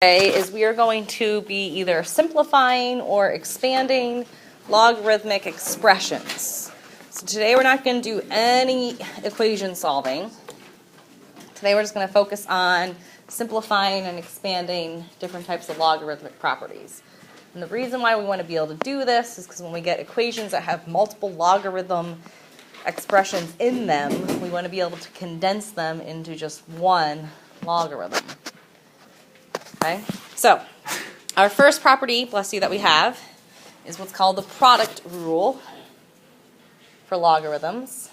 Is we are going to be either simplifying or expanding logarithmic expressions. So today we're not going to do any equation solving. Today we're just going to focus on simplifying and expanding different types of logarithmic properties. And the reason why we want to be able to do this is because when we get equations that have multiple logarithm expressions in them, we want to be able to condense them into just one logarithm. Okay, so our first property, bless you, that we have is what's called the product rule for logarithms.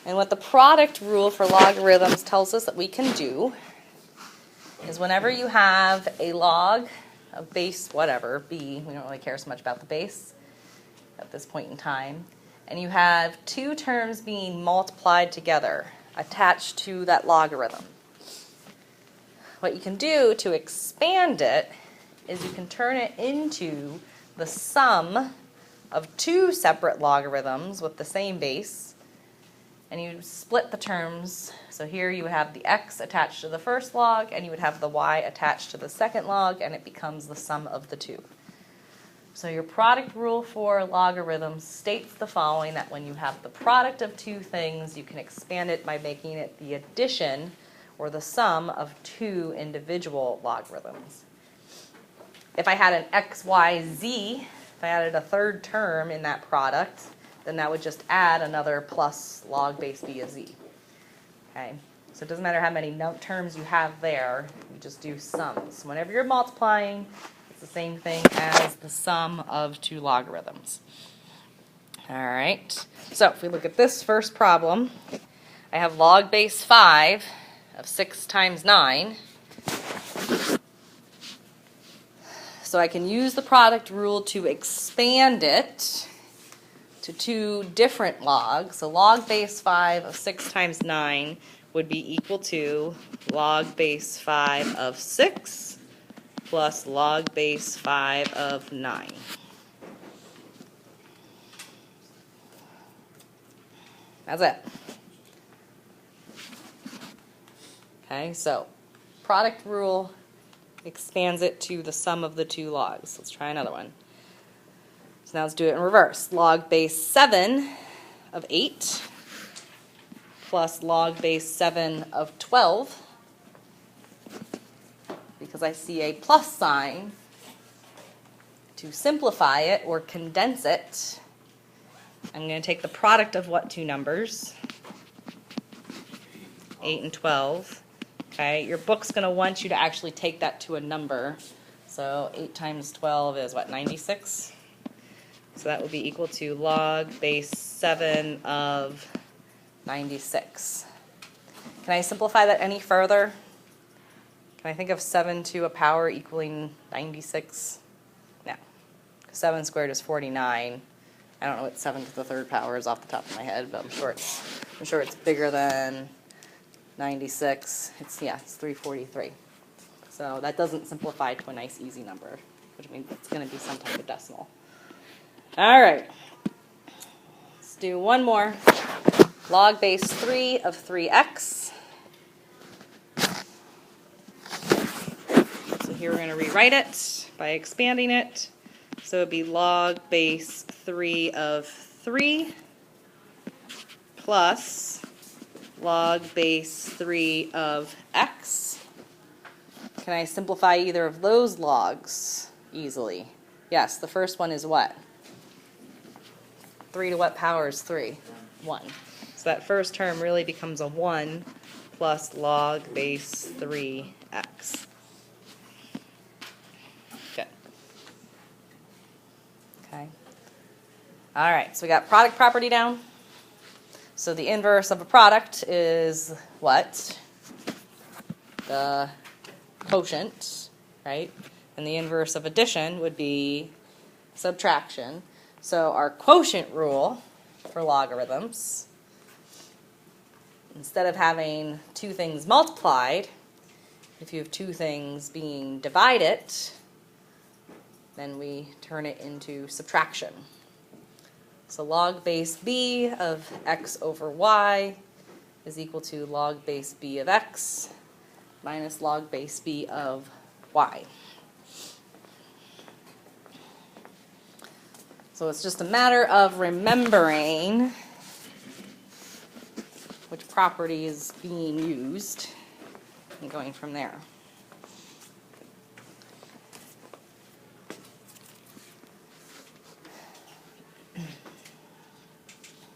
And what the product rule for logarithms tells us that we can do is whenever you have a log of base whatever, b, we don't really care so much about the base at this point in time, and you have two terms being multiplied together attached to that logarithm. What you can do to expand it is you can turn it into the sum of two separate logarithms with the same base, and you split the terms. So here you would have the x attached to the first log, and you would have the y attached to the second log, and it becomes the sum of the two. So your product rule for logarithms states the following, that when you have the product of two things, you can expand it by making it the addition or the sum of two individual logarithms. If I had an x, y, z, if I added a third term in that product, then that would just add another plus log base b of z. Okay, so it doesn't matter how many terms you have there, you just do sums. Whenever you're multiplying, the same thing as the sum of two logarithms. All right, so if we look at this first problem, I have log base 5 of 6 times 9. So I can use the product rule to expand it to two different logs. So log base 5 of 6 times 9 would be equal to log base 5 of 6 plus log base 5 of 9. That's it. Okay, so product rule expands it to the sum of the two logs. Let's try another one. So now let's do it in reverse. Log base 7 of 8 plus log base 7 of 12. Because I see a plus sign, to simplify it or condense it, I'm going to take the product of what two numbers? 8 and 12. Okay, your book's going to want you to actually take that to a number. So 8 times 12 is what, 96? So that would be equal to log base 7 of 96. Can I simplify that any further? Can I think of 7 to a power equaling 96? No. 7 squared is 49. I don't know what 7 to the third power is off the top of my head, but I'm sure it's bigger than 96. It's 343. So that doesn't simplify to a nice easy number, which means it's going to be some type of decimal. All right. Let's do one more. Log base 3 of 3x. Here we're going to rewrite it by expanding it. So it would be log base 3 of 3 plus log base 3 of x. Can I simplify either of those logs easily? Yes, the first one is what? 3 to what power is 3? 1. So that first term really becomes a 1 plus log base 3x. Okay. All right, so we got product property down. So the inverse of a product is what? The quotient, right? And the inverse of addition would be subtraction. So our quotient rule for logarithms, instead of having two things multiplied, if you have two things being divided, then we turn it into subtraction. So log base b of x over y is equal to log base b of x minus log base b of y. So it's just a matter of remembering which property is being used and going from there.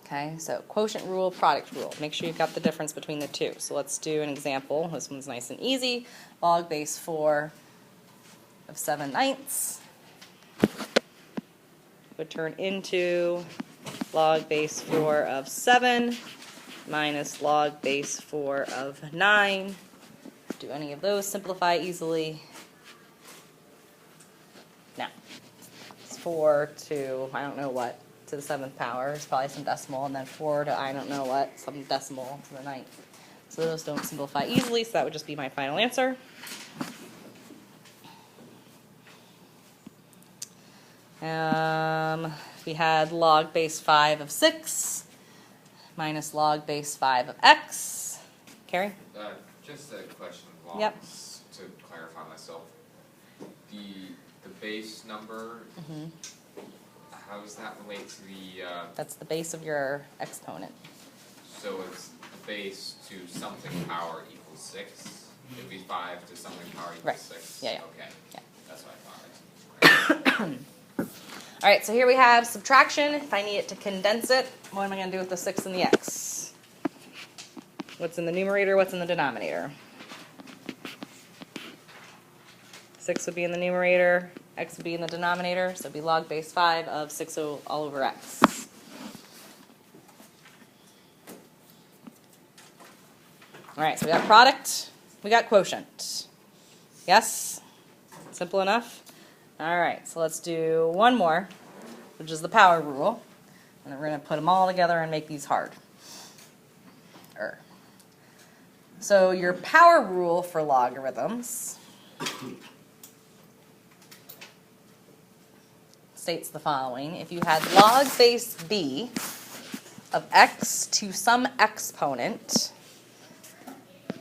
Okay, so quotient rule, product rule. Make sure you've got the difference between the two. So let's do an example. This one's nice and easy. Log base 4 of 7/9 would turn into log base 4 of 7 minus log base 4 of 9. Do any of those simplify easily? No. It's 4 to I don't know what to the 7th power. It's probably some decimal, and then 4 to I don't know what, some decimal to the 9th. So those don't simplify easily, so that would just be my final answer. We had log base 5 of 6 minus log base 5 of x. Carrie? Just a question of Yep. logs to clarify myself. The base number, how does that relate to the, That's the base of your exponent. so it's the base to something power equals 6? It would be 5 to something power equals Right. 6? Yeah, yeah. Okay. Yeah. That's what I thought. All right, so here we have subtraction. If I need it to condense it, what am I going to do with the 6 and the x? What's in the numerator? What's in the denominator? 6 would be in the numerator. X would be in the denominator. So it would be log base 5 of 6 all over x. All right, so we got product. We got quotient. Yes? Simple enough? All right, so let's do one more, which is the power rule. And then we're going to put them all together and make these hard. So your power rule for logarithms states the following. If you had log base b of x to some exponent,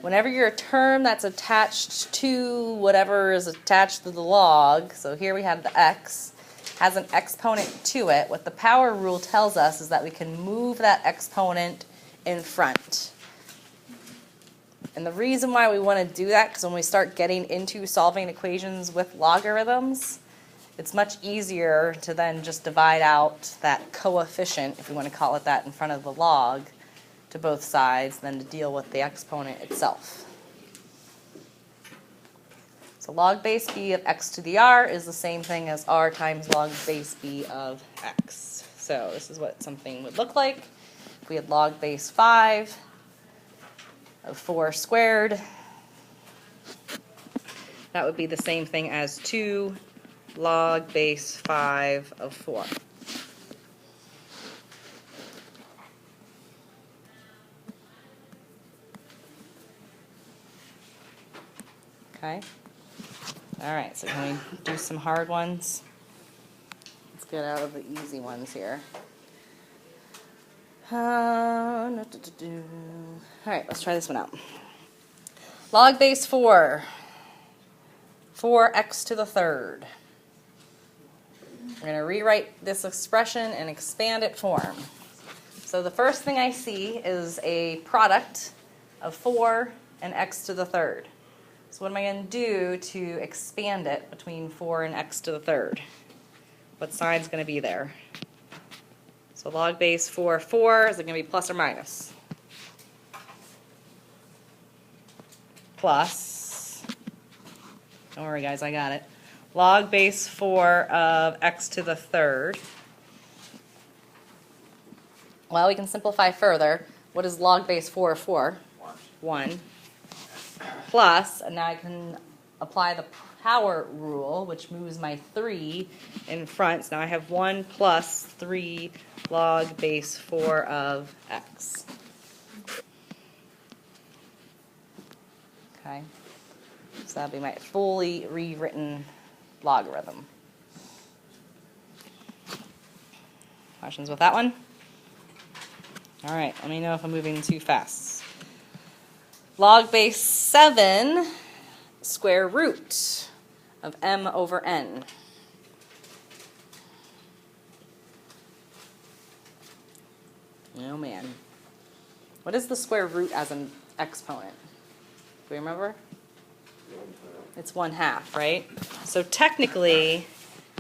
whenever you're a term that's attached to whatever is attached to the log, so here we have the x, has an exponent to it, what the power rule tells us is that we can move that exponent in front. And the reason why we want to do that, because when we start getting into solving equations with logarithms, it's much easier to then just divide out that coefficient, if we want to call it that, in front of the log to both sides than to deal with the exponent itself. So log base b of x to the r is the same thing as r times log base b of x. So this is what something would look like. If we had log base 5 of 4 squared, that would be the same thing as 2 log base 5 of 4. Okay. All right, so can we do some hard ones? Let's get out of the easy ones here. All right, let's try this one out. Log base 4, 4x to the third. We're going to rewrite this expression in expanded form. So the first thing I see is a product of 4 and x to the third. So what am I going to do to expand it between 4 and x to the third? What sign's going to be there? So log base 4, 4, is it going to be plus or minus? Plus, don't worry guys, I got it. Log base 4 of x to the third. Well, we can simplify further. What is log base 4 of 4? 1. Plus, and now I can apply the power rule, which moves my 3 in front. So now I have 1 plus 3 log base 4 of x. Okay, so that'll be my fully rewritten logarithm. Questions with that one? All right, let me know if I'm moving too fast. Log base 7 square root of m over n. Oh man. What is the square root as an exponent? Do we remember? It's 1/2, right? So technically,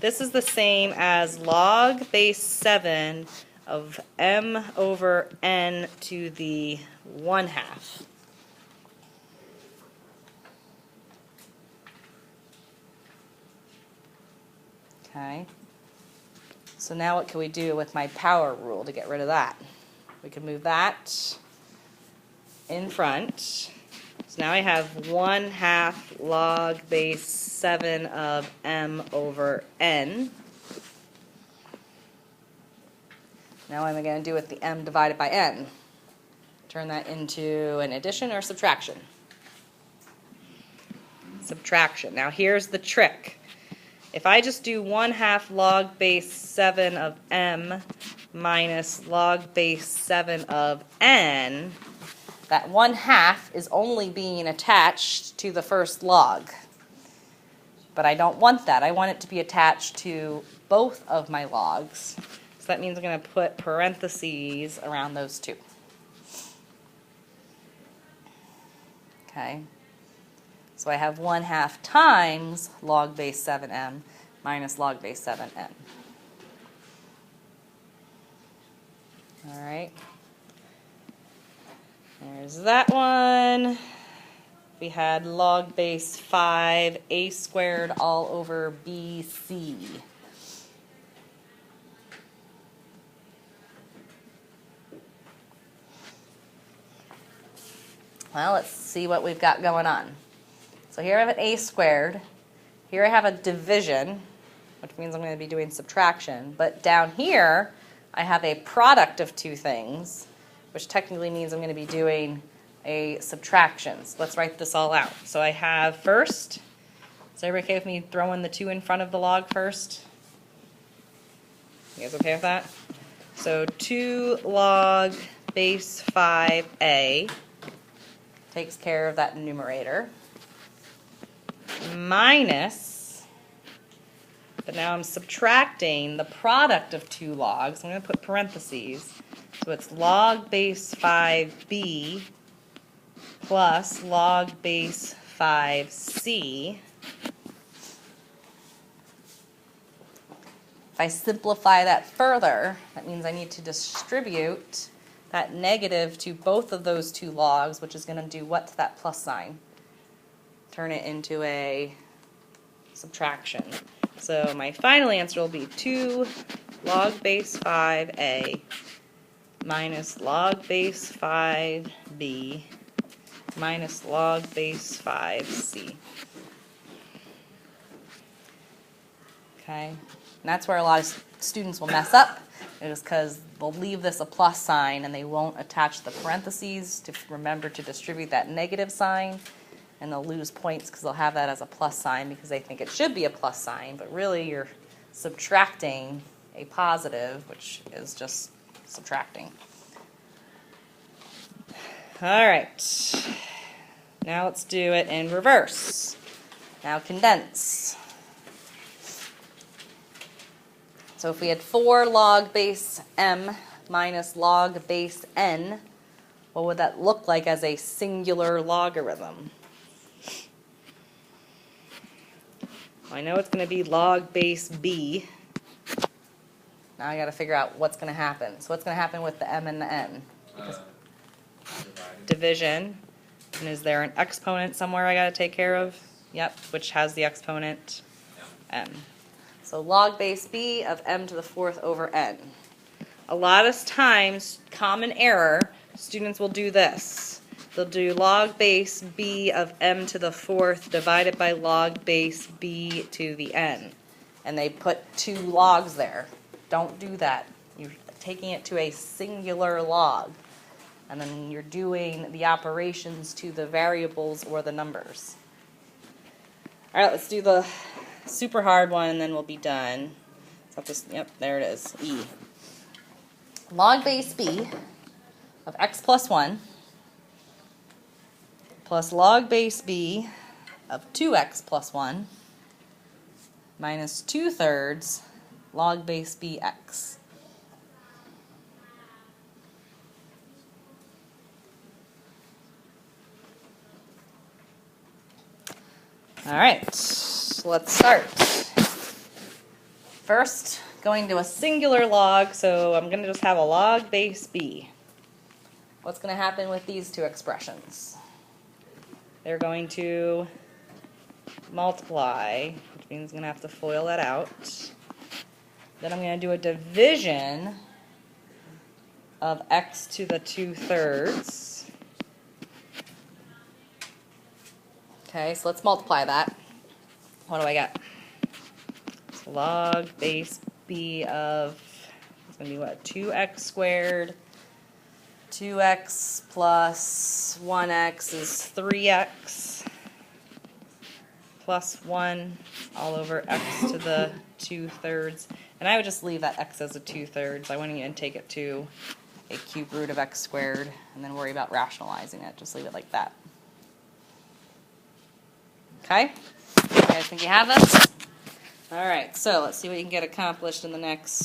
this is the same as log base 7 of m over n to the 1/2. Okay. So now what can we do with my power rule to get rid of that? We can move that in front. So now I have 1/2 log base 7 of m over n. Now what am I going to do with the m divided by n? Turn that into an addition or subtraction? Subtraction. Now here's the trick. If I just do 1/2 log base 7 of m minus log base 7 of n, that 1/2 is only being attached to the first log. But I don't want that. I want it to be attached to both of my logs. So that means I'm going to put parentheses around those two. Okay. So I have 1/2 times log base 7m minus log base 7n. All right. There's that one. We had log base 5 a squared all over bc. Well, let's see what we've got going on. So here I have an a squared. Here I have a division, which means I'm going to be doing subtraction. But down here, I have a product of two things, which technically means I'm going to be doing a subtraction. So let's write this all out. So I have first, is everybody okay with me throwing the 2 in front of the log first? You guys okay with that? So 2 log base 5a takes care of that numerator. Minus, but now I'm subtracting the product of 2 logs. I'm going to put parentheses. So it's log base 5b plus log base 5c. If I simplify that further, that means I need to distribute that negative to both of those 2 logs, which is going to do what to that plus sign? Turn it into a subtraction. So my final answer will be 2 log base 5a minus log base 5b minus log base 5c. Okay, and that's where a lot of students will mess up, is because they'll leave this a plus sign and they won't attach the parentheses to remember to distribute that negative sign. And they'll lose points because they'll have that as a plus sign because they think it should be a plus sign, but really you're subtracting a positive, which is just subtracting. All right, now let's do it in reverse. Now condense. So if we had 4 log base m minus log base n, what would that look like as a singular logarithm? I know it's going to be log base b. Now I got to figure out what's going to happen. So what's going to happen with the m and the n? Division. And is there an exponent somewhere I got to take care of? Yep, which has the exponent m. So log base b of m to the 4th over n. A lot of times, common error, students will do this. They'll do log base b of m to the 4th divided by log base b to the n. And they put 2 logs there. Don't do that. You're taking it to a singular log. And then you're doing the operations to the variables or the numbers. All right, let's do the super hard one and then we'll be done. So I'll just, yep, there it is, E. log base b of x plus 1 plus log base b of 2x plus 1 minus 2/3 log base bx. All right, let's start. First, going to a singular log, so I'm going to just have a log base b. What's going to happen with these two expressions? They're going to multiply, which means I'm going to have to FOIL that out. Then I'm going to do a division of x to the 2/3. Okay, so let's multiply that. What do I get? So log base b of, it's going to be what, 2x squared. 2x plus 1x is 3x plus 1 all over x to the 2/3. And I would just leave that x as a 2/3. I wouldn't even take it to a cube root of x squared and then worry about rationalizing it. Just leave it like that. Okay? You guys think you have this? All right, so let's see what you can get accomplished in the next